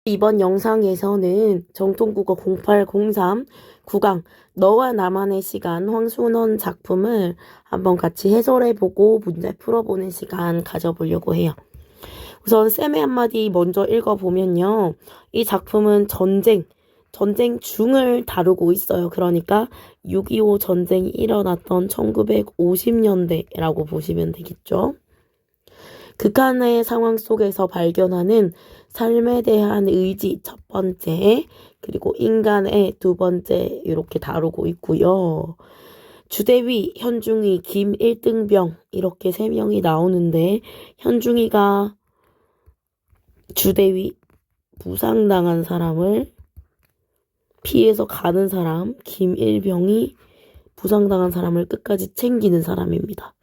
이번 영상에서는 정통국어 0803 9강 너와 나만의 시간 황순원 작품을 한번 같이 해설해보고 문제 풀어보는 시간 가져보려고 해요. 우선 쌤의 한마디 먼저 읽어보면요. 이 작품은 전쟁 중을 다루고 있어요. 그러니까 6.25 전쟁이 일어났던 1950년대라고 보시면 되겠죠. 극한의 상황 속에서 발견하는 삶에 대한 의지 첫 번째, 그리고 인간의 두 번째 이렇게 다루고 있고요. 주대위, 현중이, 김일등병 이렇게 세 명이 나오는데 현중이가 주대위 부상당한 사람을 피해서 가는 사람, 김일병이 부상당한 사람을 끝까지 챙기는 사람입니다.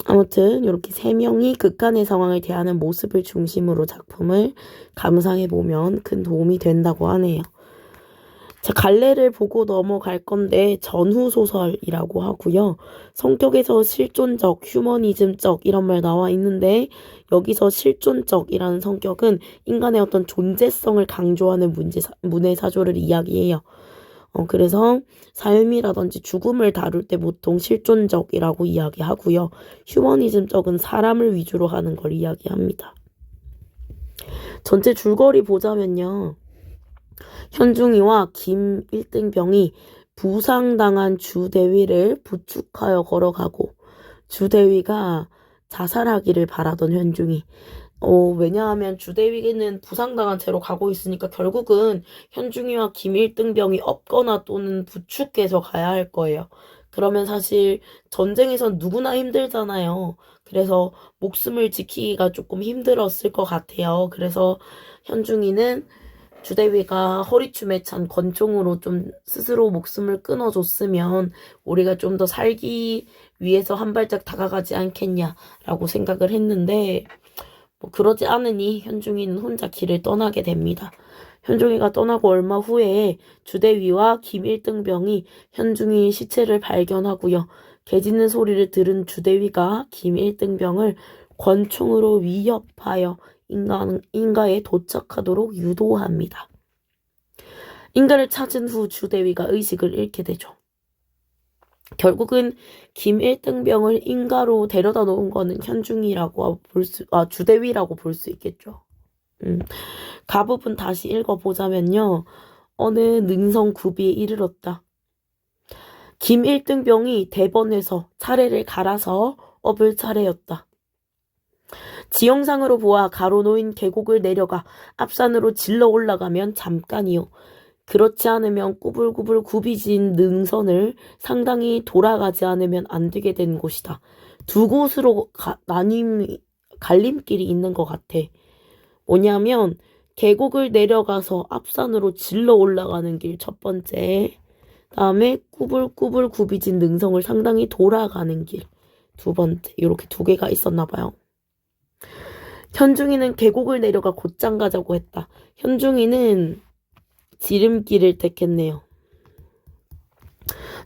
아무튼 이렇게 세 명이 극한의 상황을 대하는 모습을 중심으로 작품을 감상해보면 큰 도움이 된다고 하네요. 자, 갈래를 보고 넘어갈 건데 전후소설이라고 하고요. 성격에서 실존적, 휴머니즘적 이런 말 나와 있는데 여기서 실존적이라는 성격은 인간의 어떤 존재성을 강조하는 문해사조를 이야기해요. 그래서 삶이라든지 죽음을 다룰 때 보통 실존적이라고 이야기하고요. 휴머니즘적은 사람을 위주로 하는 걸 이야기합니다. 전체 줄거리 보자면요. 현중이와 김일등병이 부상당한 주대위를 부축하여 걸어가고 주대위가 자살하기를 바라던 현중이 왜냐하면 주대위는 부상당한 채로 가고 있으니까 결국은 현중이와 김일등병이 업거나 또는 부축해서 가야 할 거예요. 그러면 사실 전쟁에선 누구나 힘들잖아요. 그래서 목숨을 지키기가 조금 힘들었을 것 같아요. 그래서 현중이는 주대위가 허리춤에 찬 권총으로 좀 스스로 목숨을 끊어줬으면 우리가 좀 더 살기 위해서 한 발짝 다가가지 않겠냐라고 생각을 했는데 그러지 않으니 현중이는 혼자 길을 떠나게 됩니다. 현중이가 떠나고 얼마 후에 주대위와 김일등병이 현중이의 시체를 발견하고요. 개 짖는 소리를 들은 주대위가 김일등병을 권총으로 위협하여 인가에 도착하도록 유도합니다. 인가를 찾은 후 주대위가 의식을 잃게 되죠. 결국은 김일등병을 인가로 데려다 놓은 거는 현중이라고 주대위라고 볼 수 있겠죠. 가부분 다시 읽어보자면요. 어느 능성 구비에 이르렀다. 김일등병이 대번에서 차례를 갈아서 업을 차례였다. 지형상으로 보아 가로놓인 계곡을 내려가 앞산으로 질러 올라가면 잠깐이요. 그렇지 않으면 꾸불꾸불 굽이진 능선을 상당히 돌아가지 않으면 안 되게 된 곳이다. 두 곳으로 갈림길이 있는 것 같아. 뭐냐면 계곡을 내려가서 앞산으로 질러 올라가는 길 첫 번째, 다음에 꾸불꾸불 굽이진 능선을 상당히 돌아가는 길 두 번째, 이렇게 두 개가 있었나 봐요. 현중이는 계곡을 내려가 곧장 가자고 했다. 현중이는 지름길을 택했네요.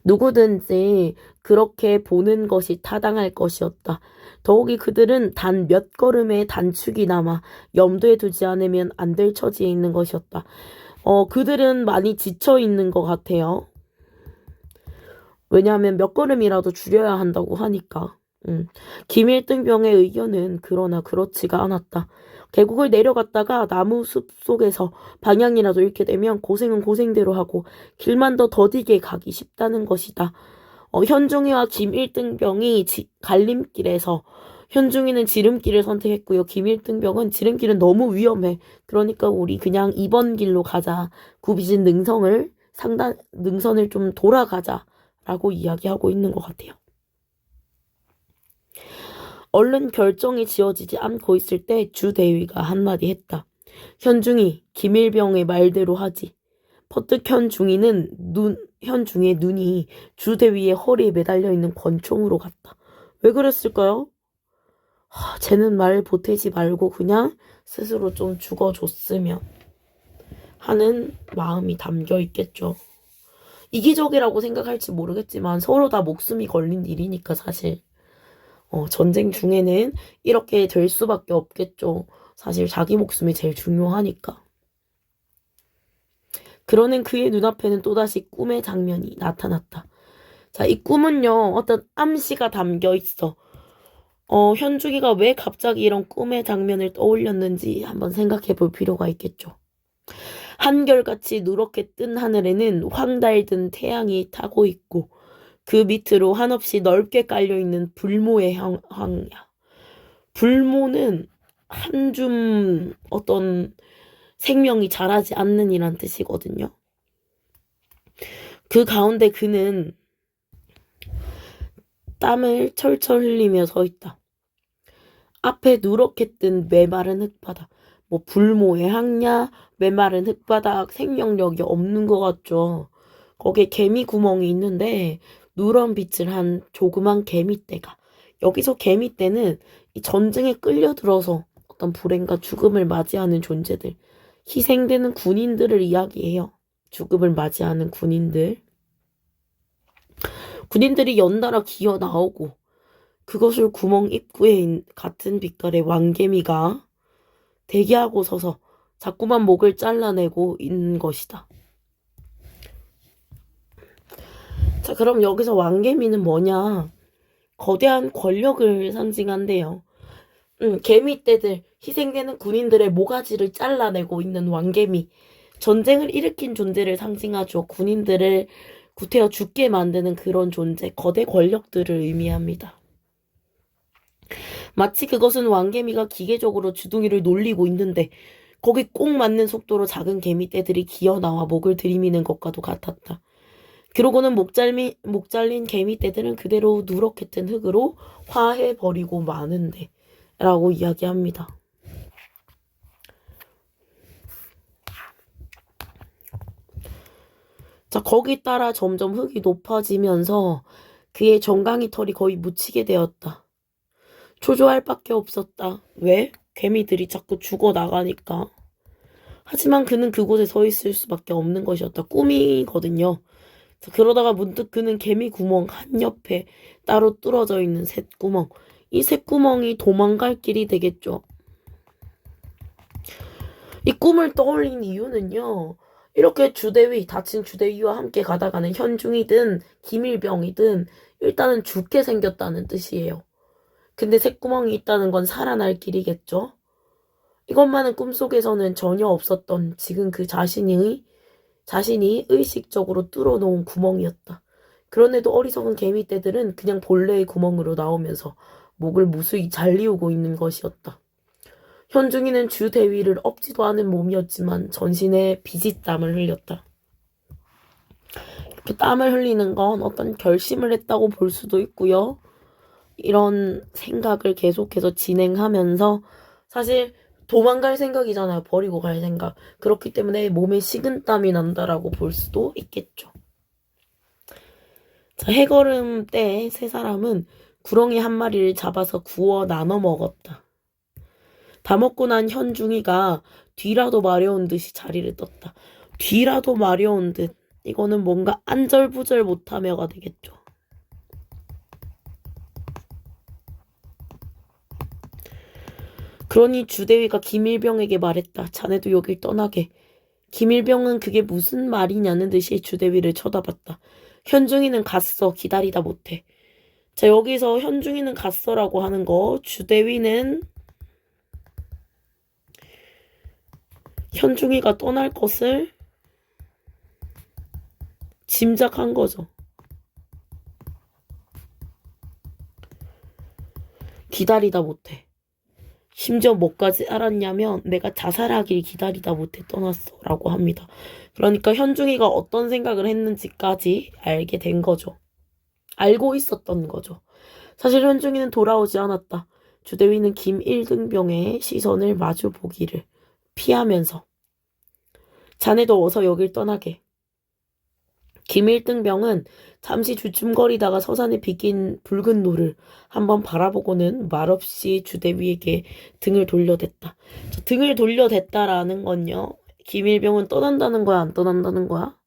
누구든지 그렇게 보는 것이 타당할 것이었다. 더욱이 그들은 단 몇 걸음의 단축이 남아 염두에 두지 않으면 안 될 처지에 있는 것이었다. 그들은 많이 지쳐 있는 것 같아요. 왜냐하면 몇 걸음이라도 줄여야 한다고 하니까. 김일등병의 의견은 그러나 그렇지가 않았다. 계곡을 내려갔다가 나무 숲 속에서 방향이라도 잃게 되면 고생은 고생대로 하고 길만 더 더디게 가기 쉽다는 것이다. 현중이와 김일등병이 갈림길에서 현중이는 지름길을 선택했고요. 김일등병은 지름길은 너무 위험해. 그러니까 우리 그냥 2번 길로 가자. 굽이진 능선을 좀 돌아가자라고 이야기하고 있는 것 같아요. 얼른 결정이 지어지지 않고 있을 때 주대위가 한마디 했다. 현중이 김일병의 말대로 하지. 퍼뜩 현중이의 눈이 주대위의 허리에 매달려 있는 권총으로 갔다. 왜 그랬을까요? 쟤는 말 보태지 말고 그냥 스스로 좀 죽어줬으면 하는 마음이 담겨 있겠죠. 이기적이라고 생각할지 모르겠지만 서로 다 목숨이 걸린 일이니까 사실. 전쟁 중에는 이렇게 될 수밖에 없겠죠. 사실 자기 목숨이 제일 중요하니까. 그러는 그의 눈앞에는 또다시 꿈의 장면이 나타났다. 자, 이 꿈은요, 어떤 암시가 담겨 있어. 현중이가 왜 갑자기 이런 꿈의 장면을 떠올렸는지 한번 생각해 볼 필요가 있겠죠. 한결같이 누렇게 뜬 하늘에는 황달든 태양이 타고 있고 그 밑으로 한없이 넓게 깔려있는 불모의 황야. 불모는 한 줌 어떤 생명이 자라지 않는 이란 뜻이거든요. 그 가운데 그는 땀을 철철 흘리며 서 있다. 앞에 누렇게 뜬 메마른 흙바닥. 뭐 불모의 황야, 메마른 흙바닥, 생명력이 없는 것 같죠. 거기에 개미 구멍이 있는데 누런 빛을 한 조그만 개미떼가. 여기서 개미떼는 이 전쟁에 끌려들어서 어떤 불행과 죽음을 맞이하는 존재들, 희생되는 군인들을 이야기해요. 죽음을 맞이하는 군인들. 군인들이 연달아 기어 나오고 그것을 구멍 입구에 같은 빛깔의 왕개미가 대기하고 서서 자꾸만 목을 잘라내고 있는 것이다. 자, 그럼 여기서 왕개미는 뭐냐? 거대한 권력을 상징한대요. 개미떼들, 희생되는 군인들의 모가지를 잘라내고 있는 왕개미. 전쟁을 일으킨 존재를 상징하죠. 군인들을 구태여 죽게 만드는 그런 존재, 거대 권력들을 의미합니다. 마치 그것은 왕개미가 기계적으로 주둥이를 놀리고 있는데 거기 꼭 맞는 속도로 작은 개미떼들이 기어나와 목을 들이미는 것과도 같았다. 그러고는 목 잘린 개미떼들은 그대로 누렇게 뜬 흙으로 화해버리고 마는데 라고 이야기합니다. 자, 거기 따라 점점 흙이 높아지면서 그의 정강이 털이 거의 묻히게 되었다. 초조할 밖에 없었다. 왜? 개미들이 자꾸 죽어나가니까. 하지만 그는 그곳에 서 있을 수밖에 없는 것이었다. 꿈이거든요. 그러다가 문득 그는 개미 구멍 한 옆에 따로 뚫어져 있는 쇳구멍. 이 쇳구멍이 도망갈 길이 되겠죠. 이 꿈을 떠올린 이유는요. 이렇게 다친 주대위와 함께 가다가는 현중이든 김일병이든 일단은 죽게 생겼다는 뜻이에요. 근데 쇳구멍이 있다는 건 살아날 길이겠죠. 이것만은 꿈속에서는 전혀 없었던 지금 그 자신이 의식적으로 뚫어놓은 구멍이었다. 그런데도 어리석은 개미떼들은 그냥 본래의 구멍으로 나오면서 목을 무수히 잘리우고 있는 것이었다. 현중이는 주 대위를 업지도 않은 몸이었지만 전신에 비짓땀을 흘렸다. 이렇게 땀을 흘리는 건 어떤 결심을 했다고 볼 수도 있고요. 이런 생각을 계속해서 진행하면서 사실 도망갈 생각이잖아요. 버리고 갈 생각. 그렇기 때문에 몸에 식은땀이 난다라고 볼 수도 있겠죠. 자, 해걸음 때 세 사람은 구렁이 한 마리를 잡아서 구워 나눠 먹었다. 다 먹고 난 현중이가 뒤라도 마려운 듯이 자리를 떴다. 뒤라도 마려운 듯. 이거는 뭔가 안절부절 못하며가 되겠죠. 그러니 주대위가 김일병에게 말했다. 자네도 여길 떠나게. 김일병은 그게 무슨 말이냐는 듯이 주대위를 쳐다봤다. 현중이는 갔어. 기다리다 못해. 자, 여기서 현중이는 갔어라고 하는 거, 주대위는 현중이가 떠날 것을 짐작한 거죠. 기다리다 못해. 심지어 뭐까지 알았냐면 내가 자살하길 기다리다 못해 떠났어 라고 합니다. 그러니까 현중이가 어떤 생각을 했는지까지 알게 된 거죠. 알고 있었던 거죠. 사실 현중이는 돌아오지 않았다. 주대위는 김일등병의 시선을 마주 보기를 피하면서 자네도 어서 여길 떠나게. 김일등병은 잠시 주춤거리다가 서산에 비긴 붉은 노를 한번 바라보고는 말없이 주대위에게 등을 돌려댔다. 등을 돌려댔다라는 건요. 김일병은 떠난다는 거야, 안 떠난다는 거야?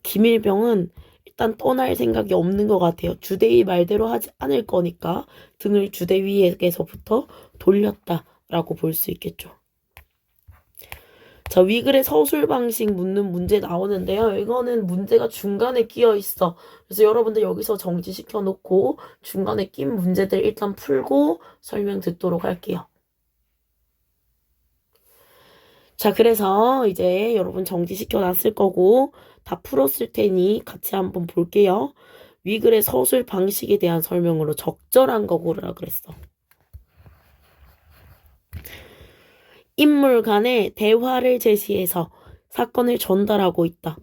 김일병은 일단 떠날 생각이 없는 것 같아요. 주대위 말대로 하지 않을 거니까 등을 주대위에게서부터 돌렸다라고 볼 수 있겠죠. 자, 위글의 서술 방식 묻는 문제 나오는데요. 이거는 문제가 중간에 끼어 있어. 그래서 여러분들 여기서 정지시켜 놓고 중간에 낀 문제들 일단 풀고 설명 듣도록 할게요. 자, 그래서 이제 여러분 정지시켜 놨을 거고 다 풀었을 테니 같이 한번 볼게요. 위글의 서술 방식에 대한 설명으로 적절한 거 고르라 그랬어. 인물 간의 대화를 제시해서 사건을 전달하고 있다.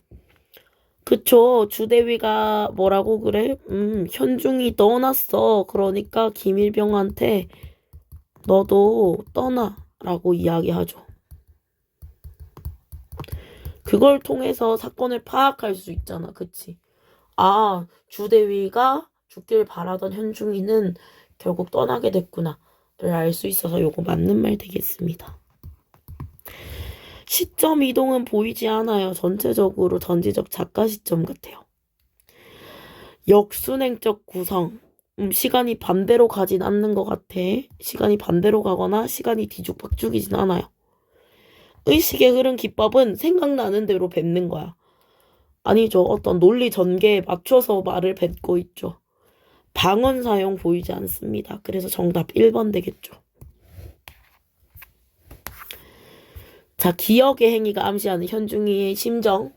그쵸. 주대위가 뭐라고 그래? 현중이 떠났어. 그러니까 김일병한테 너도 떠나라고 이야기하죠. 그걸 통해서 사건을 파악할 수 있잖아. 그치? 아, 주대위가 죽길 바라던 현중이는 결국 떠나게 됐구나. 를 알 수 있어서 요거 맞는 말 되겠습니다. 시점 이동은 보이지 않아요. 전체적으로 전지적 작가 시점 같아요. 역순행적 구성. 시간이 반대로 가진 않는 것 같아. 시간이 반대로 가거나 시간이 뒤죽박죽이진 않아요. 의식의 흐름 기법은 생각나는 대로 뱉는 거야. 아니죠. 어떤 논리 전개에 맞춰서 말을 뱉고 있죠. 방언 사용 보이지 않습니다. 그래서 정답 1번 되겠죠. 자, 기억의 행위가 암시하는 현중이의 심정.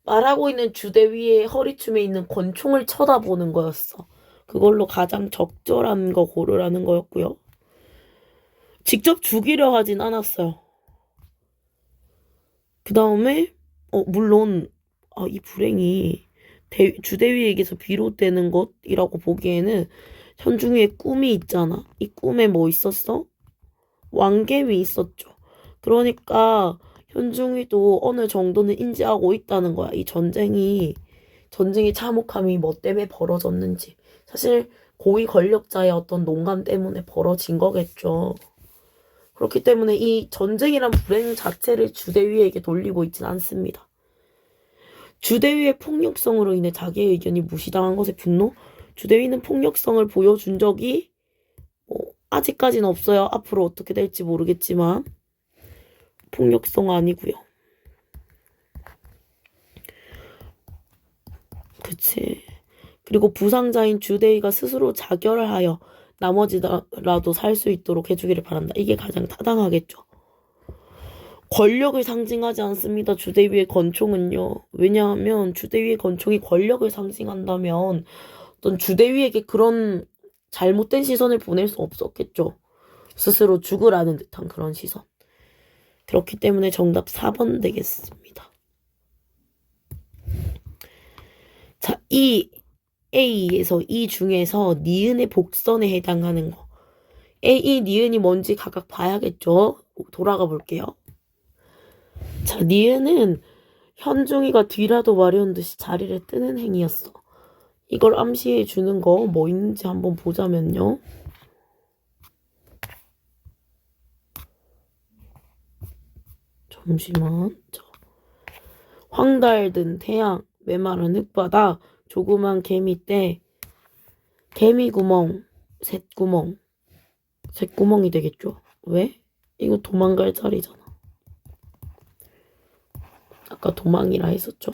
말하고 있는 주대위의 허리춤에 있는 권총을 쳐다보는 거였어. 그걸로 가장 적절한 거 고르라는 거였고요. 직접 죽이려 하진 않았어요. 그 다음에 물론 이 불행이 주대위에게서 비롯되는 것이라고 보기에는 현중이의 꿈이 있잖아. 이 꿈에 뭐 있었어? 왕개미 있었죠. 그러니까 현중이도 어느 정도는 인지하고 있다는 거야. 이 전쟁의 참혹함이 뭐 때문에 벌어졌는지. 사실 고위 권력자의 어떤 농간 때문에 벌어진 거겠죠. 그렇기 때문에 이 전쟁이란 불행 자체를 주대위에게 돌리고 있진 않습니다. 주대위의 폭력성으로 인해 자기의 의견이 무시당한 것에 분노? 주대위는 폭력성을 보여준 적이 아직까지는 없어요. 앞으로 어떻게 될지 모르겠지만 폭력성 아니고요. 그치. 그리고 부상자인 주대위가 스스로 자결을 하여 나머지라도 살 수 있도록 해주기를 바란다. 이게 가장 타당하겠죠. 권력을 상징하지 않습니다. 주대위의 권총은요. 왜냐하면 주대위의 권총이 권력을 상징한다면 어떤 주대위에게 그런 잘못된 시선을 보낼 수 없었겠죠. 스스로 죽으라는 듯한 그런 시선. 그렇기 때문에 정답 4번 되겠습니다. 자, A에서 이 중에서 니은의 복선에 해당하는 거. A, 니은이 뭔지 각각 봐야겠죠. 돌아가 볼게요. 자, 니은은 현중이가 뒤라도 마려운 듯이 자리를 뜨는 행위였어. 이걸 암시해 주는 거 뭐 있는지 한번 보자면요. 잠시만. 황달든 태양, 메마른 흙바다, 조그만 개미떼, 개미구멍, 셋구멍이 되겠죠. 왜? 이거 도망갈 자리잖아. 아까 도망이라 했었죠.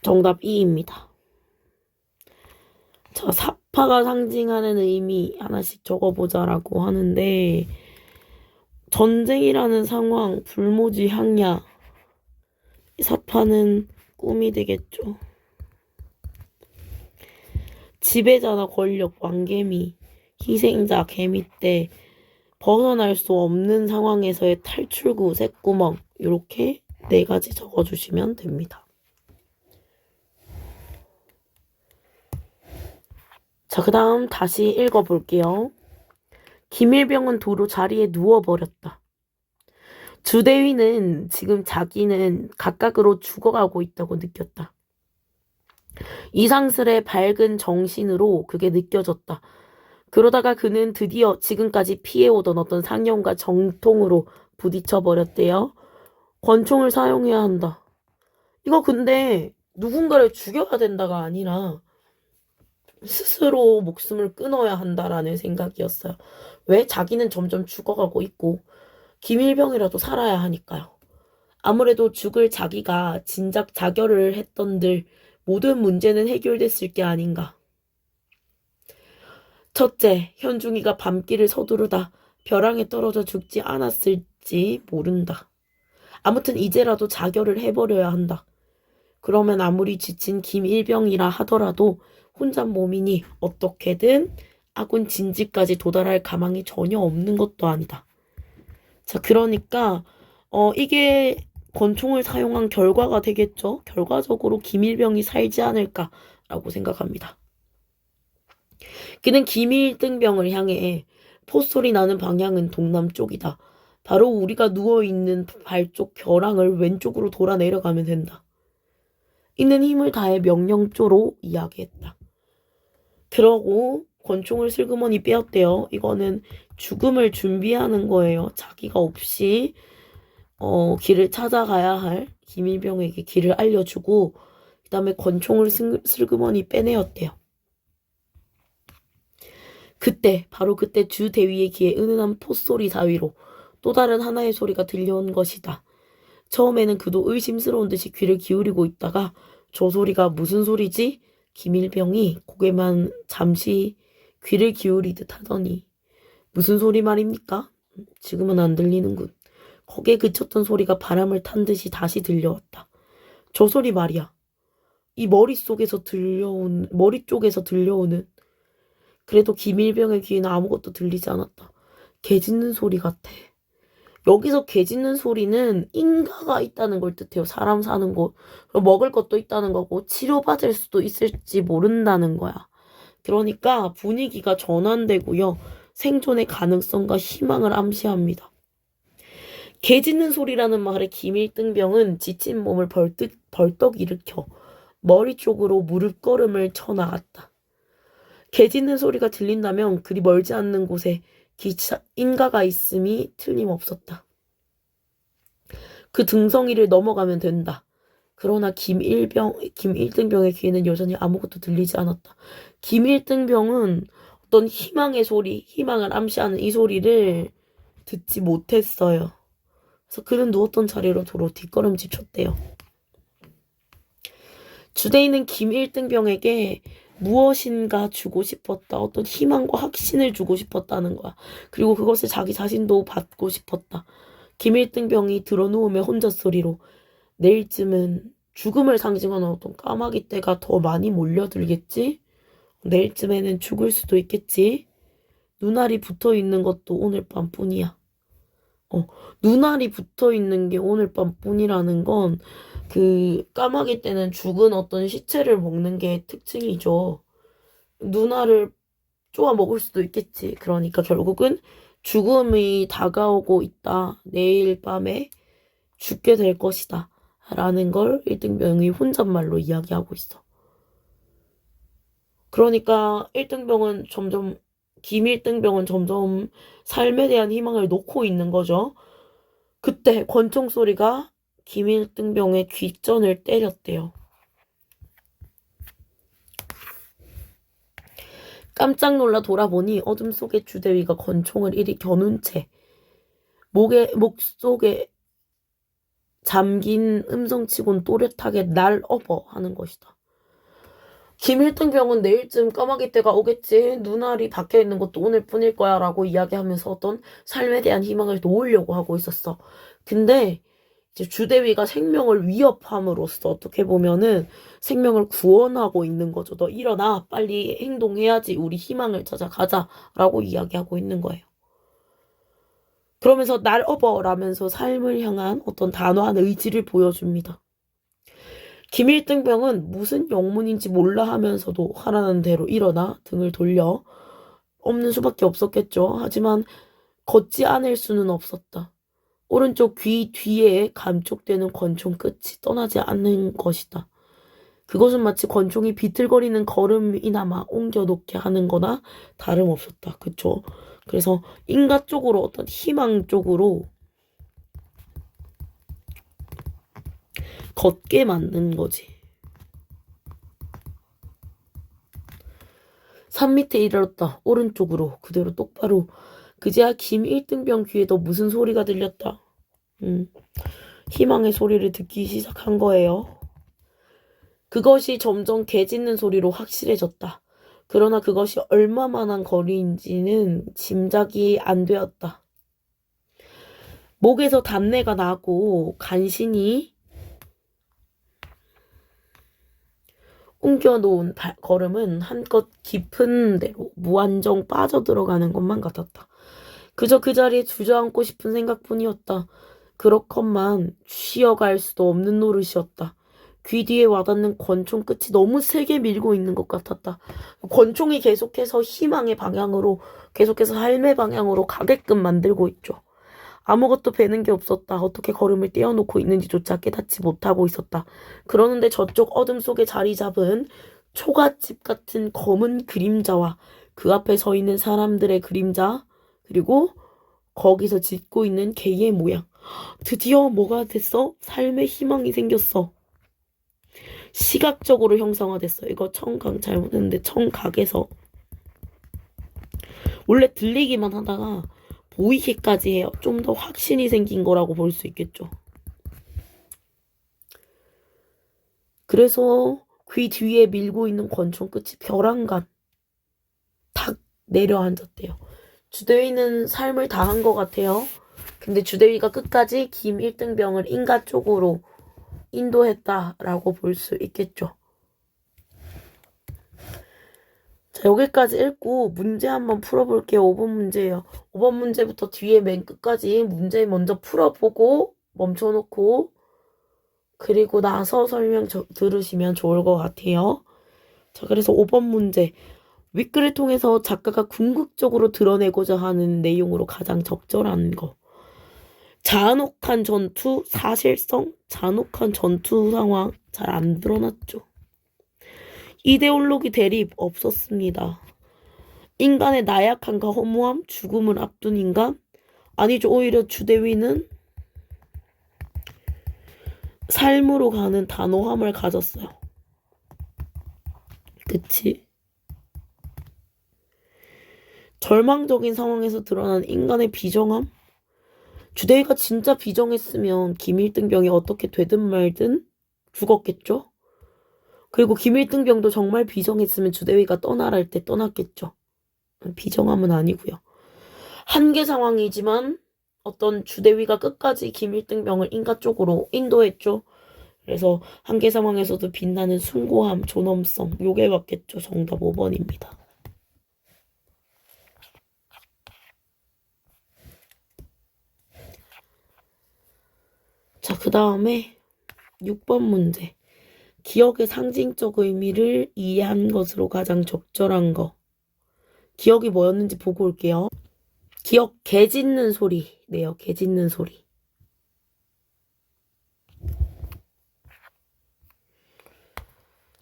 정답 2입니다. 자, 사파가 상징하는 의미 하나씩 적어보자라고 하는데 전쟁이라는 상황, 불모지 향야, 사파는 꿈이 되겠죠. 지배자나 권력, 왕개미, 희생자, 개미떼, 벗어날 수 없는 상황에서의 탈출구, 쇳구멍 이렇게 4가지 적어주시면 됩니다. 자, 그 다음 다시 읽어볼게요. 김일병은 도로 자리에 누워버렸다. 주대위는 지금 자기는 각각으로 죽어가고 있다고 느꼈다. 이상스레 밝은 정신으로 그게 느껴졌다. 그러다가 그는 드디어 지금까지 피해오던 어떤 상념과 정통으로 부딪혀버렸대요. 권총을 사용해야 한다. 이거 근데 누군가를 죽여야 된다가 아니라 스스로 목숨을 끊어야 한다라는 생각이었어요. 왜? 자기는 점점 죽어가고 있고 김일병이라도 살아야 하니까요. 아무래도 죽을 자기가 진작 자결을 했던들 모든 문제는 해결됐을 게 아닌가. 첫째, 현중이가 밤길을 서두르다 벼랑에 떨어져 죽지 않았을지 모른다. 아무튼 이제라도 자결을 해버려야 한다. 그러면 아무리 지친 김일병이라 하더라도 혼자 몸이니 어떻게든 아군 진지까지 도달할 가망이 전혀 없는 것도 아니다. 자, 그러니까 이게 권총을 사용한 결과가 되겠죠. 결과적으로 김일병이 살지 않을까라고 생각합니다. 그는 김일등병을 향해 포소리 나는 방향은 동남쪽이다. 바로 우리가 누워있는 발쪽 벼랑을 왼쪽으로 돌아 내려가면 된다. 이는 힘을 다해 명령조로 이야기했다. 그러고 권총을 슬그머니 빼었대요. 이거는 죽음을 준비하는 거예요. 자기가 없이 길을 찾아가야 할 김일병에게 길을 알려주고 그 다음에 권총을 슬그머니 빼내었대요. 바로 그때 주 대위의 귀에 은은한 포소리 사위로 또 다른 하나의 소리가 들려온 것이다. 처음에는 그도 의심스러운 듯이 귀를 기울이고 있다가 저 소리가 무슨 소리지? 김일병이 고개만 잠시 귀를 기울이듯 하더니 무슨 소리 말입니까? 지금은 안 들리는군. 거기에 그쳤던 소리가 바람을 탄 듯이 다시 들려왔다. 저 소리 말이야. 이 머리 쪽에서 들려오는 그래도 김일병의 귀에는 아무것도 들리지 않았다. 개 짖는 소리 같아. 여기서 개 짖는 소리는 인가가 있다는 걸 뜻해요. 사람 사는 곳. 먹을 것도 있다는 거고 치료받을 수도 있을지 모른다는 거야. 그러니까 분위기가 전환되고요. 생존의 가능성과 희망을 암시합니다. 개 짖는 소리라는 말에 김일등병은 지친 몸을 벌떡 일으켜 머리 쪽으로 무릎걸음을 쳐나갔다. 개 짖는 소리가 들린다면 그리 멀지 않는 곳에 인가가 있음이 틀림없었다. 그 등성이를 넘어가면 된다. 그러나 김일등병의 귀에는 여전히 아무것도 들리지 않았다. 김일등병은 어떤 희망의 소리, 희망을 암시하는 이 소리를 듣지 못했어요. 그래서 그는 누웠던 자리로 도로 뒷걸음질 쳤대요. 주대인은 김일등병에게 무엇인가 주고 싶었다. 어떤 희망과 확신을 주고 싶었다는 거야. 그리고 그것을 자기 자신도 받고 싶었다. 김일등병이 드러누우며 혼자 소리로 내일쯤은 죽음을 상징하는 어떤 까마귀 떼가 더 많이 몰려들겠지? 내일쯤에는 죽을 수도 있겠지? 눈알이 붙어있는 것도 오늘 밤뿐이야. 눈알이 붙어있는 게 오늘 밤뿐이라는 건 그 까마귀 떼는 죽은 어떤 시체를 먹는 게 특징이죠. 눈알을 쪼아 먹을 수도 있겠지. 그러니까 결국은 죽음이 다가오고 있다. 내일 밤에 죽게 될 것이다. 라는 걸 1등병이 혼잣말로 이야기하고 있어. 그러니까 김일등병은 점점 삶에 대한 희망을 놓고 있는 거죠. 그때 권총 소리가 김일등병의 귓전을 때렸대요. 깜짝 놀라 돌아보니 어둠 속에 주대위가 권총을 이리 겨눈 채 목 속에 잠긴 음성치곤 또렷하게 날 업어 하는 것이다. 김일등병은 내일쯤 까마귀 떼가 오겠지. 눈알이 박혀있는 것도 오늘뿐일 거야 라고 이야기하면서 어떤 삶에 대한 희망을 놓으려고 하고 있었어. 근데 이제 주대위가 생명을 위협함으로써 어떻게 보면은 생명을 구원하고 있는 거죠. 너 일어나. 빨리 행동해야지. 우리 희망을 찾아가자. 라고 이야기하고 있는 거예요. 그러면서 날 업어라면서 삶을 향한 어떤 단호한 의지를 보여줍니다. 김일등병은 무슨 영문인지 몰라 하면서도 하라는 대로 일어나 등을 돌려 없는 수밖에 없었겠죠. 하지만 걷지 않을 수는 없었다. 오른쪽 귀 뒤에 감촉되는 권총 끝이 떠나지 않는 것이다. 그것은 마치 권총이 비틀거리는 걸음이나마 옮겨놓게 하는 거나 다름없었다. 그쵸? 그래서 인가 쪽으로 어떤 희망 쪽으로 걷게 만든 거지. 산 밑에 이르렀다. 오른쪽으로 그대로 똑바로 그제야 김 1등병 귀에도 무슨 소리가 들렸다. 희망의 소리를 듣기 시작한 거예요. 그것이 점점 개 짖는 소리로 확실해졌다. 그러나 그것이 얼마만한 거리인지는 짐작이 안 되었다. 목에서 단내가 나고 간신히 옮겨놓은 걸음은 한껏 깊은 데로 무한정 빠져들어가는 것만 같았다. 그저 그 자리에 주저앉고 싶은 생각뿐이었다. 그렇건만 쉬어갈 수도 없는 노릇이었다. 귀 뒤에 와닿는 권총 끝이 너무 세게 밀고 있는 것 같았다. 권총이 계속해서 희망의 방향으로, 계속해서 삶의 방향으로 가게끔 만들고 있죠. 아무것도 배는 게 없었다. 어떻게 걸음을 떼어놓고 있는지조차 깨닫지 못하고 있었다. 그러는데 저쪽 어둠 속에 자리 잡은 초가집 같은 검은 그림자와 그 앞에 서 있는 사람들의 그림자, 그리고 거기서 짖고 있는 개의 모양. 드디어 뭐가 됐어? 삶의 희망이 생겼어. 시각적으로 형상화됐어. 이거 청각 잘못했는데 청각에서 원래 들리기만 하다가 보이기까지 해요. 좀 더 확신이 생긴 거라고 볼 수 있겠죠. 그래서 귀 뒤에 밀고 있는 권총 끝이 벼랑간 탁 내려앉았대요. 주대위는 삶을 다한 것 같아요. 근데 주대위가 끝까지 김 1등병을 인가 쪽으로 인도했다라고 볼 수 있겠죠. 자, 여기까지 읽고 문제 한번 풀어볼게요. 5번 문제예요. 5번 문제부터 뒤에 맨 끝까지 문제 먼저 풀어보고 멈춰놓고 그리고 나서 설명 들으시면 좋을 것 같아요. 자, 그래서 5번 문제. 윗글을 통해서 작가가 궁극적으로 드러내고자 하는 내용으로 가장 적절한 거. 잔혹한 전투, 사실성, 잔혹한 전투 상황 잘 안 드러났죠. 이데올로기 대립 없었습니다. 인간의 나약함과 허무함, 죽음을 앞둔 인간? 아니죠. 오히려 주대위는 삶으로 가는 단호함을 가졌어요. 그치? 절망적인 상황에서 드러난 인간의 비정함? 주대위가 진짜 비정했으면 김일등병이 어떻게 되든 말든 죽었겠죠? 그리고 김일등병도 정말 비정했으면 주대위가 떠나랄 때 떠났겠죠. 비정함은 아니고요. 한계 상황이지만 어떤 주대위가 끝까지 김일등병을 인가 쪽으로 인도했죠. 그래서 한계 상황에서도 빛나는 숭고함, 존엄성, 요게 맞겠죠. 정답 5번입니다. 자, 그 다음에 6번 문제. 기억의 상징적 의미를 이해한 것으로 가장 적절한 거. 기억이 뭐였는지 보고 올게요. 기억 개 짖는 소리네요. 개 짖는 소리.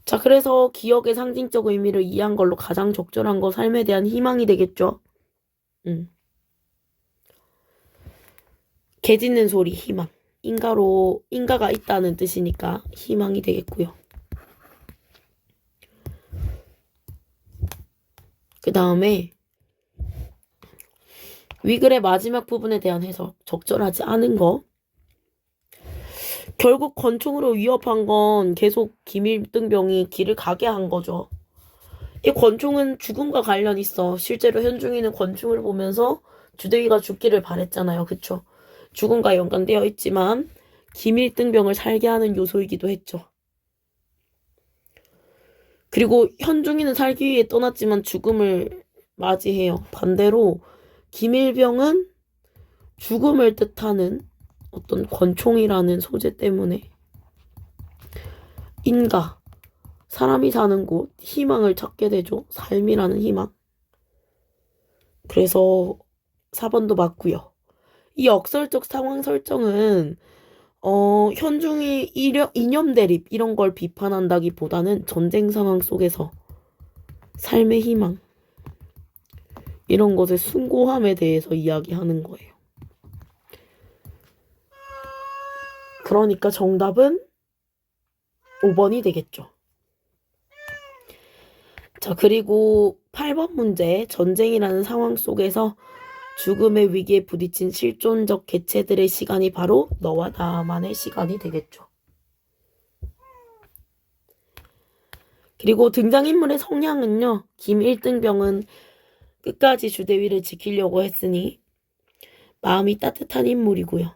자, 그래서 기억의 상징적 의미를 이해한 걸로 가장 적절한 거 삶에 대한 희망이 되겠죠. 개 짖는 소리, 희망. 인가가 있다는 뜻이니까 희망이 되겠고요. 그 다음에 위글의 마지막 부분에 대한 해석, 적절하지 않은 거. 결국 권총으로 위협한 건 계속 김일등병이 길을 가게 한 거죠. 이 권총은 죽음과 관련 있어. 실제로 현중이는 권총을 보면서 주대위가 죽기를 바랬잖아요. 그쵸? 죽음과 연관되어 있지만 김일등병을 살게 하는 요소이기도 했죠. 그리고 현중이는 살기 위해 떠났지만 죽음을 맞이해요. 반대로 김일병은 죽음을 뜻하는 어떤 권총이라는 소재 때문에 인가, 사람이 사는 곳, 희망을 찾게 되죠. 삶이라는 희망. 그래서 4번도 맞고요. 이 역설적 상황 설정은 현중이 이념 대립 이런 걸 비판한다기보다는 전쟁 상황 속에서 삶의 희망 이런 것의 숭고함에 대해서 이야기하는 거예요. 그러니까 정답은 5번이 되겠죠. 자, 그리고 8번 문제. 전쟁이라는 상황 속에서 죽음의 위기에 부딪힌 실존적 개체들의 시간이 바로 너와 나만의 시간이 되겠죠. 그리고 등장인물의 성향은요. 김 1등병은 끝까지 주대위를 지키려고 했으니 마음이 따뜻한 인물이고요.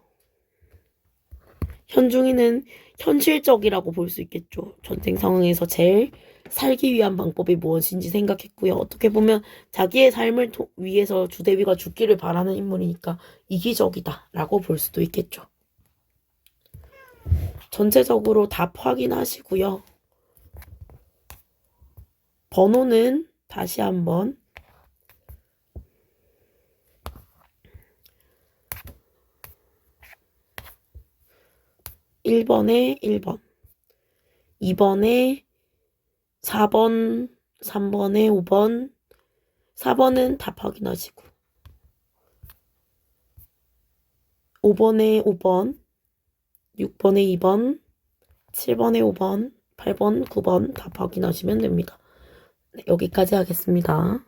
현중이는 현실적이라고 볼 수 있겠죠. 전쟁 상황에서 제일 살기 위한 방법이 무엇인지 생각했고요. 어떻게 보면 자기의 삶을 위해서 주대위가 죽기를 바라는 인물이니까 이기적이다라고 볼 수도 있겠죠. 전체적으로 답 확인하시고요. 번호는 다시 한번 1번에 1번, 2번에 4번, 3번에 5번, 4번은 답 확인하시고 5번에 5번, 6번에 2번, 7번에 5번, 8번, 9번 답 확인하시면 됩니다. 네, 여기까지 하겠습니다.